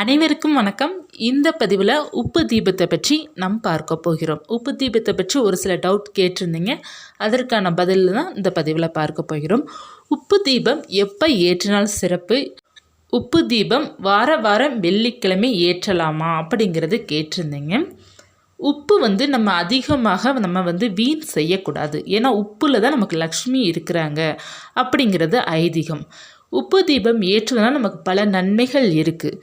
அனைவருக்கும் வணக்கம். இந்த பதிவில் உப்பு தீபத்தை பற்றி நாம் பார்க்க போகிறோம். உப்பு தீபத்தை பற்றி ஒரு சில டவுட் கேட்டிருந்தீங்க. அதற்கான பதில் தான் இந்த பதிவில் பார்க்க போகிறோம். உப்பு தீபம் எப்போ ஏற்றினால் சிறப்பு, உப்பு தீபம் வாரம் வெள்ளிக்கிழமை ஏற்றலாமா அப்படிங்கிறது கேட்டிருந்தீங்க. உப்பு நம்ம அதிகமாக வீண் செய்யக்கூடாது. ஏன்னா உப்பில் தான் நமக்கு லக்ஷ்மி இருக்கிறாங்க அப்படிங்கிறது ஐதீகம். உப்பு தீபம் ஏற்றுவதனால் நமக்கு பல நன்மைகள் இருக்குது.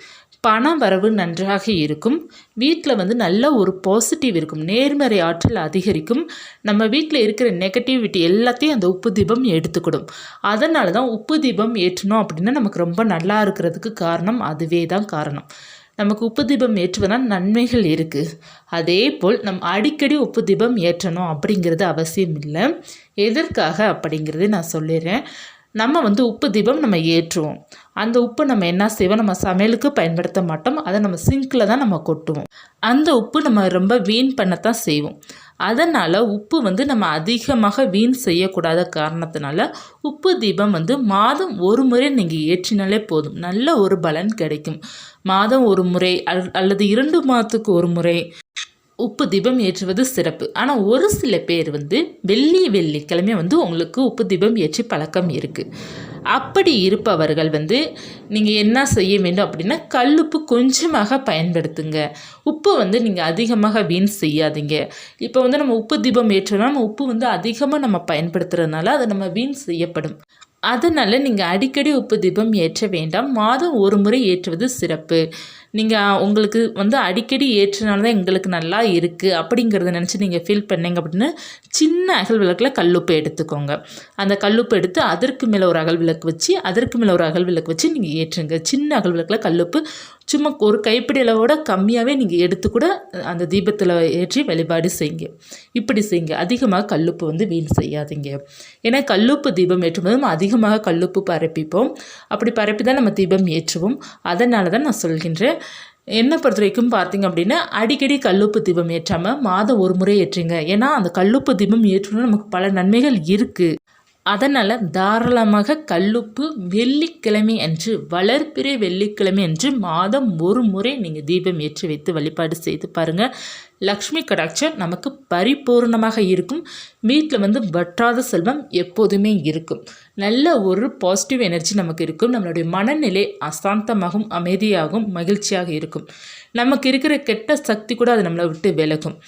பண வரவு நன்றாக இருக்கும். வீட்டில் நல்ல ஒரு பாசிட்டிவ் இருக்கும். நேர்மறை ஆற்றல் அதிகரிக்கும். நம்ம வீட்டில் இருக்கிற நெகட்டிவிட்டி எல்லாத்தையும் அந்த உப்பு தீபம் எடுத்துக்கிடும். அதனால தான் உப்பு தீபம் ஏற்றணும் அப்படின்னா நமக்கு ரொம்ப நல்லா இருக்கிறதுக்கு காரணம் அதுவே தான் காரணம். நமக்கு உப்பு தீபம் ஏற்றுவதால் நன்மைகள் இருக்குது. அதே போல் அடிக்கடி உப்பு தீபம் ஏற்றணும் அப்படிங்கிறது அவசியம் இல்லை. எதற்காக அப்படிங்கிறது நான் சொல்லிடுறேன். நம்ம உப்பு தீபம் ஏற்றுவோம். அந்த உப்பு என்ன செய்வோம், நம்ம சமையலுக்கு பயன்படுத்த மாட்டோம். அதை நம்ம சிங்கில் தான் நம்ம கொட்டுவோம். அந்த உப்பு நம்ம ரொம்ப வீண் பண்ணத்தான் செய்வோம். அதனால் உப்பு நம்ம அதிகமாக வீண் செய்யக்கூடாத காரணத்தினால உப்பு தீபம் மாதம் ஒரு முறை நீங்கள் ஏற்றினாலே போதும். நல்ல ஒரு பலன் கிடைக்கும். மாதம் ஒரு முறை அல்லது 2 மாதத்துக்கு ஒரு முறை உப்பு தீபம் ஏற்றுவது சிறப்பு. ஆனால் ஒரு சில பேர் வெள்ளிக்கிழமை உங்களுக்கு உப்பு தீபம் ஏற்றி பழக்கம் இருக்குது. அப்படி இருப்பவர்கள் நீங்கள் என்ன செய்ய வேண்டும் அப்படின்னா, கல்லுப்பு கொஞ்சமாக பயன்படுத்துங்க. உப்பு நீங்கள் அதிகமாக வீண் செய்யாதீங்க. இப்போ நம்ம உப்பு தீபம் ஏற்றோம்னா நம்ம உப்பு அதிகமாக நம்ம பயன்படுத்துறதுனால அது நம்ம வீண் செய்யப்படும். அதனால் நீங்கள் அடிக்கடி உப்பு தீபம் ஏற்ற வேண்டாம். மாதம் ஒரு முறை ஏற்றுவது சிறப்பு. நீங்கள் உங்களுக்கு அடிக்கடி ஏற்றினால்தான் எங்களுக்கு நல்லா இருக்குது அப்படிங்கிறத நினச்சி நீங்கள் ஃபீல் பண்ணீங்க அப்படின்னு சின்ன அகல் விளக்கில் கல்லுப்பு எடுத்துக்கோங்க. அந்த கல்லுப்பு எடுத்து அதற்கு மேலே ஒரு அகல் விளக்கு வச்சு அதற்கு மேலே ஒரு அகல் விளக்கு வச்சு நீங்கள் ஏற்றுங்க. சின்ன அகல் விளக்கில் கல்லுப்பு சும்மா ஒரு கைப்பிடி அளவோட கம்மியாகவே நீங்கள் எடுத்து கூட அந்த தீபத்தில் ஏற்றி வழிபாடு செய்யுங்க. இப்படி செய்யுங்க. அதிகமாக கல்லுப்பு வீண் செய்யாதீங்க. ஏன்னா கல்லுப்பு தீபம் ஏற்றும்போது நம்ம அதிகமாக கல்லுப்பு பரப்பிப்போம். அப்படி பரப்பி தான் நம்ம தீபம் ஏற்றுவோம். அதனால தான் நான் சொல்கின்றேன். என்னை பொறுத்த வரைக்கும் பார்த்தீங்க அப்படின்னா, அடிக்கடி கல்லுப்பு தீபம் ஏற்றாமல் மாதம் ஒரு முறை ஏற்றுங்க. ஏன்னா அந்த கல்லுப்பு தீபம் ஏற்றணும் நமக்கு பல நன்மைகள் இருக்குது. அதனால் தாராளமாக கல்லுப்பு வெள்ளிக்கிழமை அன்று, வளர்பிறை வெள்ளிக்கிழமை அன்று மாதம் ஒரு முறை நீங்கள் தீபம் ஏற்றி வைத்து வழிபாடு செய்து பாருங்கள். லக்ஷ்மி கடாட்சம் நமக்கு பரிபூர்ணமாக இருக்கும். வீட்டில் வற்றாத செல்வம் எப்போதுமே இருக்கும். நல்ல ஒரு பாசிட்டிவ் எனர்ஜி நமக்கு இருக்கும். நம்மளுடைய மனநிலை அசாந்தமாகவும் அமைதியாகவும் மகிழ்ச்சியாக இருக்கும். நமக்கு இருக்கிற கெட்ட சக்தி கூட அது நம்மளை விட்டு விலகும்.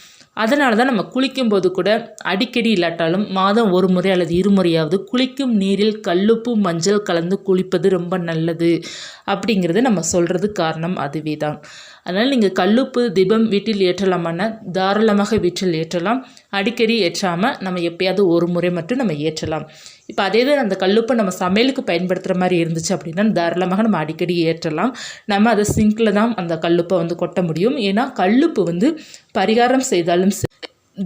அதனால தான் நம்ம குளிக்கும்போது கூட அடிக்கடி இல்லாட்டாலும் மாதம் ஒரு முறை அல்லது 2 முறையாவது குளிக்கும் நீரில் கல்லுப்பு மஞ்சள் கலந்து குளிப்பது ரொம்ப நல்லது அப்படிங்கிறது நம்ம சொல்கிறது காரணம் அதுவே தான். அதனால் நீங்கள் கல்லுப்பு தீபம் வீட்டில் ஏற்றலாமான்னா தாராளமாக வீட்டில் ஏற்றலாம். அடிக்கடி ஏற்றாமல் நம்ம எப்பயாவது ஒரு முறை மட்டும் நம்ம ஏற்றலாம். இப்போ அதே தான் அந்த கல்லுப்பை நம்ம சமையலுக்கு பயன்படுத்துகிற மாதிரி இருந்துச்சு அப்படின்னா தாராளமாக நம்ம அடிக்கடி ஏற்றலாம். நம்ம அதை சிங்கில் தான் அந்த கல்லுப்பை கொட்ட முடியும். ஏன்னா கல்லுப்பு பரிகாரம் செய்தாலும்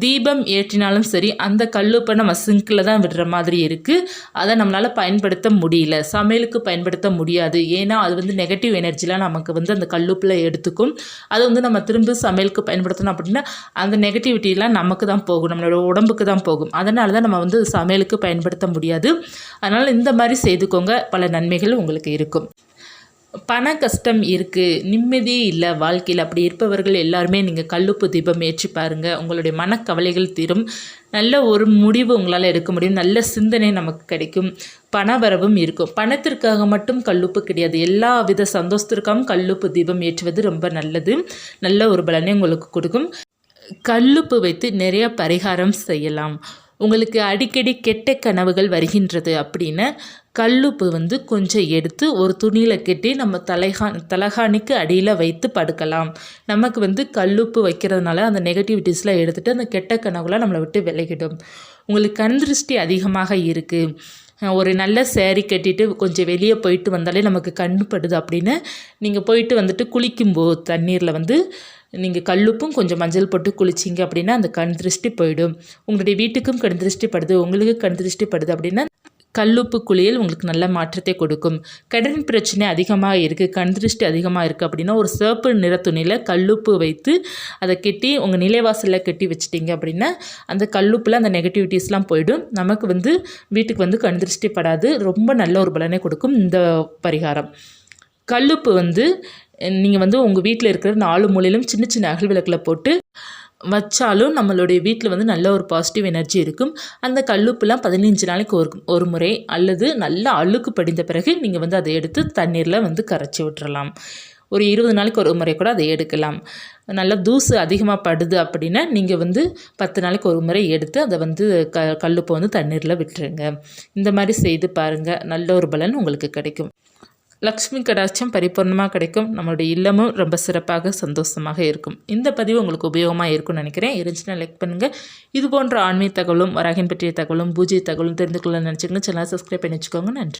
தீபம் ஏற்றினாலும் சரி அந்த கல்லுப்பை நம்ம சிங்கில் தான் விடுற மாதிரி இருக்குது. அதை நம்மளால் பயன்படுத்த முடியல, சமையலுக்கு பயன்படுத்த முடியாது. ஏன்னா அது நெகட்டிவ் எனர்ஜிலாம் நமக்கு அந்த கல்லுப்பில் எடுத்துக்கும். அது நம்ம திரும்ப சமையலுக்கு பயன்படுத்தணும் அப்படின்னா அந்த நெகட்டிவிட்டிலாம் நமக்கு தான் போகும், நம்மளோட உடம்புக்கு தான் போகும். அதனால தான் நம்ம சமையலுக்கு பயன்படுத்த முடியாது. அதனால் இந்த மாதிரி செய்துக்கோங்க. பல நன்மைகள் உங்களுக்கு இருக்கும். பண கஷ்டம் இருக்குது, நிம்மதியே இல்லை வாழ்க்கையில், அப்படி இருப்பவர்கள் எல்லாருமே நீங்கள் கல்லுப்பு தீபம் ஏற்றி பாருங்கள். உங்களுடைய மனக்கவலைகள் தீரும். நல்ல ஒரு முடிவு உங்களால் எடுக்க முடியும். நல்ல சிந்தனை நமக்கு கிடைக்கும். பண வரவும் இருக்கும். பணத்திற்காக மட்டும் கல்லுப்பு கிடையாது, எல்லா வித சந்தோஷத்திற்காகவும் கல்லுப்பு தீபம் ஏற்றுவது ரொம்ப நல்லது. நல்ல ஒரு பலனை உங்களுக்கு கொடுக்கும். கல்லுப்பு வைத்து நிறைய பரிகாரம் செய்யலாம். உங்களுக்கு அடிக்கடி கெட்ட கனவுகள் வருகின்றது அப்படின்னு கல்லுப்பு கொஞ்சம் எடுத்து ஒரு துணியில் கட்டி நம்ம தலகாணிக்கு அடியில் வைத்து படுக்கலாம். நமக்கு கல்லுப்பு வைக்கிறதுனால அந்த நெகட்டிவிட்டிஸ்லாம் எடுத்துகிட்டு அந்த கெட்ட கனவுலாம் நம்மளை விட்டு விலகிடும். உங்களுக்கு கண் திருஷ்டி அதிகமாக இருக்குது, ஒரு நல்ல சேரீ கட்டிட்டு கொஞ்சம் வெளியே போயிட்டு வந்தாலே நமக்கு கண்ணுப்படுது அப்படின்னு நீங்கள் போயிட்டு குளிக்கும்போது தண்ணீரில் நீங்கள் கல்லுப்பும் கொஞ்சம் மஞ்சள் போட்டு குளிச்சிங்க அப்படின்னா அந்த கண் திருஷ்டி போயிடும். உங்களுடைய வீட்டுக்கும் கண் திருஷ்டி படுது, உங்களுக்கு கண் திருஷ்டி படுது அப்படின்னா கல்லுப்பு குளியல் உங்களுக்கு நல்ல மாற்றத்தை கொடுக்கும். கடன் பிரச்சனை அதிகமாக இருக்குது, கண் திருஷ்டி அதிகமாக இருக்குது அப்படின்னா ஒரு சிவப்பு நிற துணியில் கல்லுப்பு வைத்து அதை கட்டி உங்கள் நிலைவாசலில் கட்டி வச்சிட்டிங்க அப்படின்னா அந்த கல்லுப்பில் அந்த நெகட்டிவிட்டிஸ்லாம் போயிடும். நமக்கு வீட்டுக்கு கண் திருஷ்டி படாது. ரொம்ப நல்ல ஒரு பலனை கொடுக்கும் இந்த பரிகாரம். கல்லுப்பு நீங்கள் வந்து உங்கள் வீட்டில் இருக்கிற 4 மூலையிலும் சின்ன சின்ன அகல் விளக்கில் போட்டு வச்சாலும் நம்மளுடைய வீட்டில் வந்து நல்ல ஒரு பாசிட்டிவ் எனர்ஜி இருக்கும். அந்த கல்லுப்புலாம் 15 நாளைக்கு ஒரு முறை அல்லது நல்லா அழுக்கு படிந்த பிறகு நீங்கள் வந்து அதை எடுத்து தண்ணீரில் வந்து கரைச்சி விட்டுறலாம். ஒரு 20 நாளைக்கு ஒரு முறை கூட அதை எடுக்கலாம். நல்லா தூசு அதிகமாக படுது அப்படின்னா நீங்கள் வந்து 10 நாளைக்கு ஒரு முறை எடுத்து அதை வந்து கல்லுப்பை வந்து தண்ணீரில் விட்டுருங்க. இந்த மாதிரி செய்து பாருங்கள், நல்ல ஒரு பலன் உங்களுக்கு கிடைக்கும். லக்ஷ்மி கடாட்சம் பரிபூர்ணமாக கிடைக்கும். நம்மளுடைய இல்லமும் ரொம்ப சிறப்பாக சந்தோஷமாக இருக்கும். இந்த பதிவு உங்களுக்கு உபயோகமாக இருக்கும்னு நினைக்கிறேன். இருந்துச்சுன்னா லைக் பண்ணுங்கள். இது போன்ற ஆன்மீக தகவலும் வராகின் பற்றிய தகவலும் பூஜை தகவலும் தெரிந்து கொள்ள நினச்சிங்கன்னா சேனலை சப்ஸ்கிரைப் பண்ணி வச்சுக்கோங்க. நன்றி.